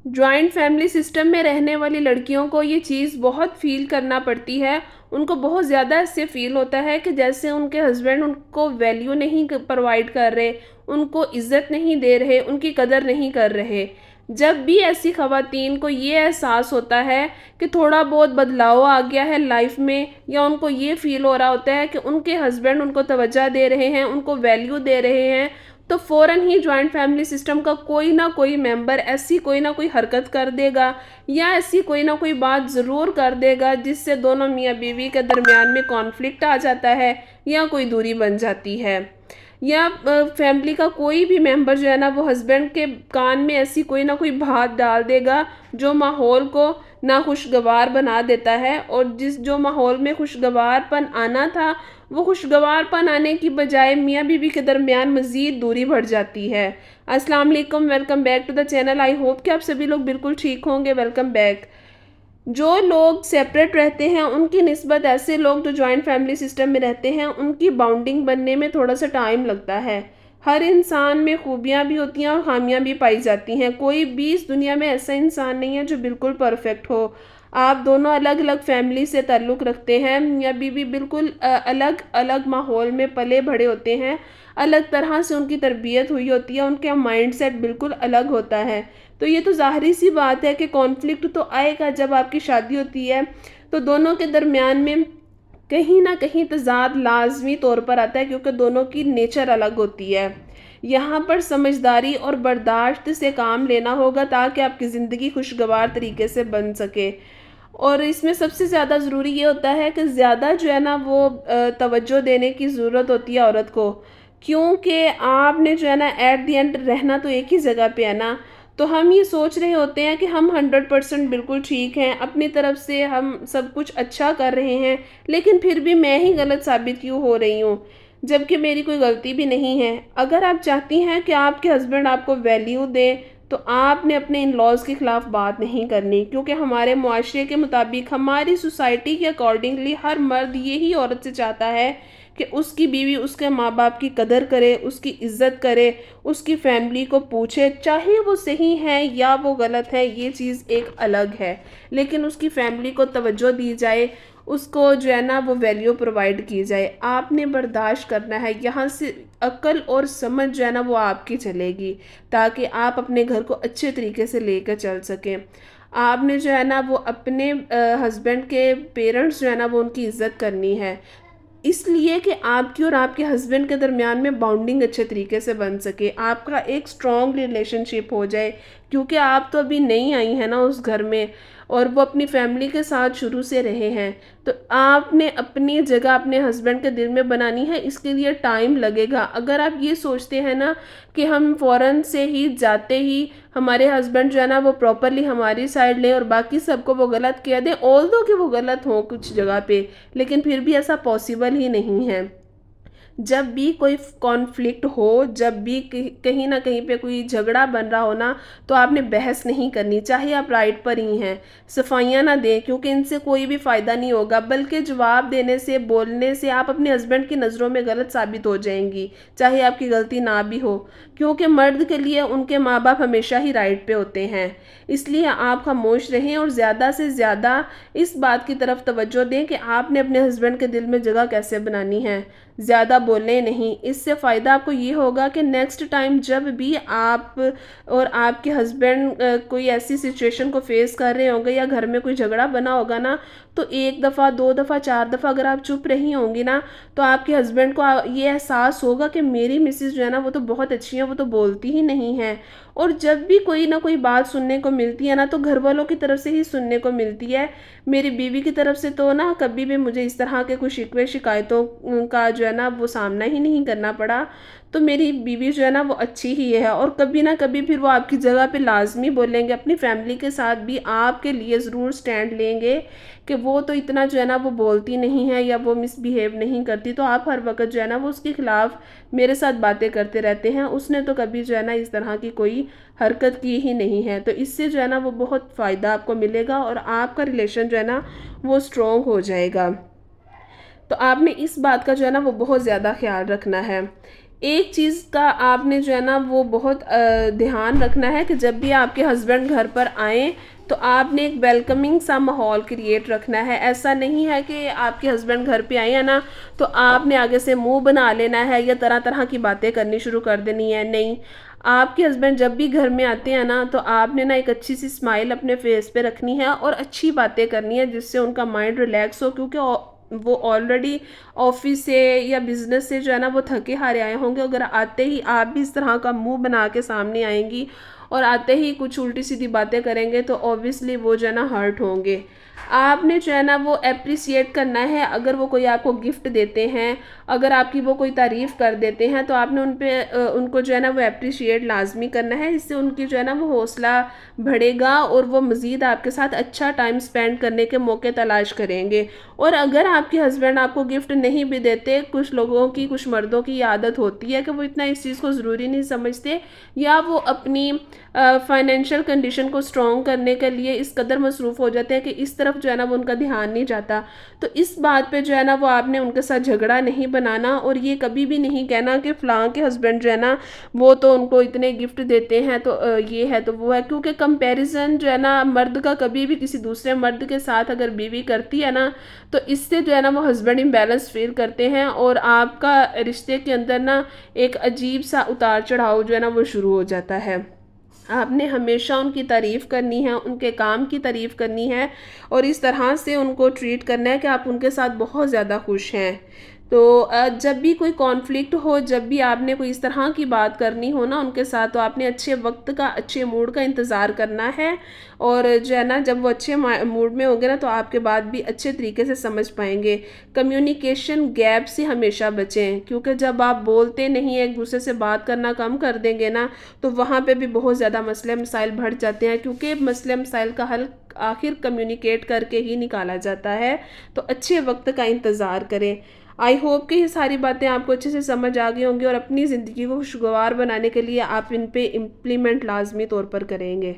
Joint family system में रहने वाली लड़कियों को ये चीज़ बहुत फ़ील करना पड़ती है। उनको बहुत ज़्यादा इससे फ़ील होता है कि जैसे उनके हस्बैंड उनको वैल्यू नहीं प्रोवाइड कर रहे, उनको इज़्ज़त नहीं दे रहे, उनकी कदर नहीं कर रहे। जब भी ऐसी ख़वातीन को ये एहसास होता है कि थोड़ा बहुत बदलाव आ गया है लाइफ में, या उनको ये फ़ील हो रहा होता है कि उनके हस्बैंड उनको तवज्जो दे रहे हैं, उनको वैल्यू दे रहे हैं, तो फ़ौरन ही जॉइंट फैमिली सिस्टम का कोई ना कोई मेंबर ऐसी कोई ना कोई हरकत कर देगा, या ऐसी कोई ना कोई बात ज़रूर कर देगा जिससे दोनों मियाँ बीवी के दरमियान में कॉन्फ्लिक्ट आ जाता है या कोई दूरी बन जाती है। या फैमिली का कोई भी मेंबर जो है ना, वो हस्बैंड के कान में ऐसी कोई ना कोई बात डाल देगा जो माहौल को नाखुशगवार बना देता है, और जो माहौल में खुशगवारपन आना था, वो खुशगवारपन आने की बजाय मियाँ बीवी के दरमियान मज़ीद दूरी बढ़ जाती है। अस्सलाम वालेकुम, welcome back to the channel. I hope कि आप सभी लोग बिल्कुल ठीक होंगे। Welcome back. जो लोग सेपरेट रहते हैं उनकी निस्बत ऐसे लोग जो जॉइंट फैमिली सिस्टम में रहते हैं, उनकी बॉन्डिंग बनने में थोड़ा सा टाइम लगता है। हर इंसान में खूबियाँ भी होती हैं और खामियाँ भी पाई जाती हैं। कोई भी इस दुनिया में ऐसा इंसान नहीं है जो बिल्कुल परफेक्ट हो। आप दोनों अलग अलग फैमिली से ताल्लुक़ रखते हैं, या बीवी बिल्कुल अलग अलग माहौल में पले बढ़े होते हैं, अलग तरह से उनकी तरबियत हुई होती है, उनका माइंडसेट बिल्कुल अलग होता है। तो ये तो ज़ाहिर सी बात है कि कॉन्फ्लिक्ट तो आएगा। जब आपकी शादी होती है तो दोनों के दरमियान में कहीं ना कहीं तज़ाद लाजमी तौर पर आता है, क्योंकि दोनों की नेचर अलग होती है। यहाँ पर समझदारी और बर्दाश्त से काम लेना होगा ताकि आपकी ज़िंदगी खुशगवार तरीके से बन सके। और इसमें सबसे ज़्यादा ज़रूरी ये होता है कि ज़्यादा जो है ना, वो तवज्जो देने की ज़रूरत होती है औरत को, क्योंकि आपने जो है ना एट द एंड रहना तो एक ही जगह पे है ना। तो हम ये सोच रहे होते हैं कि हम 100% बिल्कुल ठीक हैं, अपनी तरफ से हम सब कुछ अच्छा कर रहे हैं, लेकिन फिर भी मैं ही गलत साबित क्यों हो रही हूँ, जबकि मेरी कोई गलती भी नहीं है। अगर आप चाहती हैं कि आपके हस्बैंड आपको वैल्यू दें, तो आपने अपने इन लॉज़ के ख़िलाफ़ बात नहीं करनी, क्योंकि हमारे मुआशरे के मुताबिक, हमारी सोसाइटी के अकॉर्डिंगली, हर मर्द यही औरत से चाहता है कि उसकी बीवी उसके माँ बाप की कदर करे, उसकी इज़्ज़त करे, उसकी फैमिली को पूछे, चाहे वो सही है या वो गलत है, ये चीज़ एक अलग है, लेकिन उसकी फैमिली को तवज्जो दी जाए, उसको जो है ना वो वैल्यू प्रोवाइड की जाए। आपने बर्दाश्त करना है। यहाँ से अक्ल और समझ जो है ना वो आपकी चलेगी, ताकि आप अपने घर को अच्छे तरीके से लेकर चल सकें। आपने जो है ना वो अपने हस्बैंड के पेरेंट्स जो है ना वो उनकी इज़्ज़त करनी है, इसलिए कि आपकी और आपके हस्बैंड के दरमियान में बॉन्डिंग अच्छे तरीके से बन सके, आपका एक स्ट्रॉन्ग रिलेशनशिप हो जाए। क्योंकि आप तो अभी नई आई हैं ना उस घर में, और वो अपनी फैमिली के साथ शुरू से रहे हैं। तो आपने अपनी जगह अपने हस्बैंड के दिल में बनानी है, इसके लिए टाइम लगेगा। अगर आप ये सोचते हैं ना कि हम फ़ौरन से ही जाते ही हमारे हस्बैंड जो है ना वो प्रॉपरली हमारी साइड लें और बाकी सबको वो गलत कह दें, ऑल्दो कि वो गलत हों कुछ जगह पे, लेकिन फिर भी ऐसा पॉसिबल ही नहीं है। जब भी कोई कॉन्फ्लिक्ट हो, जब भी कहीं ना कहीं पे कोई झगड़ा बन रहा हो ना, तो आपने बहस नहीं करनी, चाहे आप राइट पर ही हैं। सफाइयाँ ना दें, क्योंकि इनसे कोई भी फ़ायदा नहीं होगा, बल्कि जवाब देने से, बोलने से आप अपने हस्बैंड की नज़रों में गलत साबित हो जाएंगी, चाहे आपकी गलती ना भी हो। क्योंकि मर्द के लिए उनके माँ बाप हमेशा ही राइट पे होते हैं। इसलिए आप खामोश रहें और ज़्यादा से ज़्यादा इस बात की तरफ तवज्जो दें कि आपने अपने हस्बैंड के दिल में जगह कैसे बनानी है। ज़्यादा बोलें नहीं। इससे फ़ायदा आपको ये होगा कि नेक्स्ट टाइम जब भी आप और आपके हस्बैंड कोई ऐसी सिचुएशन को फेस कर रहे होंगे, या घर में कोई झगड़ा बना होगा ना, तो 1 दफ़ा 2 दफ़ा 4 दफ़ा अगर आप चुप रही होंगी ना, तो आपके हस्बैंड को ये एहसास होगा कि मेरी मिसेज़ जो है ना वो तो बहुत अच्छी है, वो तो बोलती ही नहीं है। और जब भी कोई ना कोई बात सुनने को मिलती है ना, तो घर वालों की तरफ से ही सुनने को मिलती है। मेरी बीवी की तरफ से तो ना कभी भी मुझे इस तरह के कुछ शिकवे शिकायतों का जो है ना वो सामना ही नहीं करना पड़ा। तो मेरी बीवी जो है ना वो अच्छी ही है, और कभी ना कभी फिर वो आपकी जगह पे लाजमी बोलेंगे, अपनी फैमिली के साथ भी आपके लिए ज़रूर स्टैंड लेंगे कि वो तो इतना जो है ना वो बोलती नहीं है, या वो मिसबिहेव नहीं करती, तो आप हर वक्त जो है ना वो उसके ख़िलाफ़ मेरे साथ बातें करते रहते हैं। उसने तो कभी जो है ना इस तरह की कोई हरकत की ही नहीं है। तो इससे जो है ना वो बहुत फ़ायदा आपको मिलेगा, और आपका रिलेशन जो है ना वो स्ट्रॉन्ग हो जाएगा। तो आपने इस बात का जो है ना वो बहुत ज़्यादा ख्याल रखना है। एक चीज़ का आपने जो है ना वो बहुत ध्यान रखना है कि जब भी आपके हस्बैंड घर पर आएँ तो आपने एक वेलकमिंग सा माहौल क्रिएट रखना है। ऐसा नहीं है कि आपके हस्बैंड घर पे आए हैं ना तो आपने आगे से मुंह बना लेना है या तरह तरह की बातें करनी शुरू कर देनी है। नहीं, आपके हस्बैंड जब भी घर में आते हैं ना तो आपने ना एक अच्छी सी स्माइल अपने फेस पे रखनी है और अच्छी बातें करनी है जिससे उनका माइंड रिलैक्स हो, क्योंकि वो ऑलरेडी ऑफिस से या बिजनेस से जो है ना वो थके हारे आए होंगे। अगर आते ही आप भी इस तरह का मुंह बना के सामने आएंगी और आते ही कुछ उल्टी सीधी बातें करेंगे तो ऑब्वियसली वो जो है ना हर्ट होंगे। आपने जो है ना वो अप्रिसिएट करना है। अगर वो कोई आपको गिफ्ट देते हैं, अगर आपकी वो कोई तारीफ़ कर देते हैं तो आपने उनको जो है ना वो अप्रिशिएट लाजमी करना है। इससे उनकी जो है ना वो हौसला बढ़ेगा और वो मज़ीद आपके साथ अच्छा टाइम स्पेंड करने के मौके तलाश करेंगे। और अगर आपके हस्बैंड आपको गिफ्ट नहीं भी देते, कुछ लोगों की, कुछ मर्दों की आदत होती है कि वो इतना इस चीज़ को ज़रूरी नहीं समझते या वो अपनी फाइनेंशियल कंडीशन को स्ट्रॉन्ग करने के लिए इस कदर मसरूफ़ हो जाते हैं कि इस तरफ जो है ना वो उनका ध्यान नहीं जाता। तो इस बात पे जो है ना वो आपने उनके साथ झगड़ा नहीं बनाना और ये कभी भी नहीं कहना कि फ़लाँ के हस्बैंड जो है ना वो तो उनको इतने गिफ्ट देते हैं तो ये है तो वो है। क्योंकि कंपैरिजन जो है ना मर्द का कभी भी किसी दूसरे मर्द के साथ अगर बीवी करती है ना तो इससे जो है ना वो हस्बैंड इम्बैलेंस फील करते हैं और आपका रिश्ते के अंदर ना एक अजीब सा उतार चढ़ाव जो है ना वो शुरू हो जाता है। आपने हमेशा उनकी तारीफ़ करनी है, उनके काम की तारीफ़ करनी है और इस तरह से उनको ट्रीट करना है कि आप उनके साथ बहुत ज़्यादा खुश हैं। तो जब भी कोई कॉन्फ्लिक्ट हो, जब भी आपने कोई इस तरह की बात करनी हो ना उनके साथ, तो आपने अच्छे वक्त का, अच्छे मूड का इंतज़ार करना है। और जो है ना जब वो अच्छे मूड में होंगे ना तो आपके बात भी अच्छे तरीके से समझ पाएंगे। कम्युनिकेशन गैप से हमेशा बचें, क्योंकि जब आप बोलते नहीं, एक दूसरे से बात करना कम कर देंगे ना तो वहाँ पे भी बहुत ज़्यादा मसले मसाइल बढ़ जाते हैं, क्योंकि मसले मसाइल का हल आखिर कम्युनिकेट करके ही निकाला जाता है। तो अच्छे वक्त का इंतज़ार करें। आई होप कि ये सारी बातें आपको अच्छे से समझ आ गई होंगी और अपनी ज़िंदगी को खुशगवार बनाने के लिए आप इन पे इम्प्लीमेंट लाजमी तौर पर करेंगे।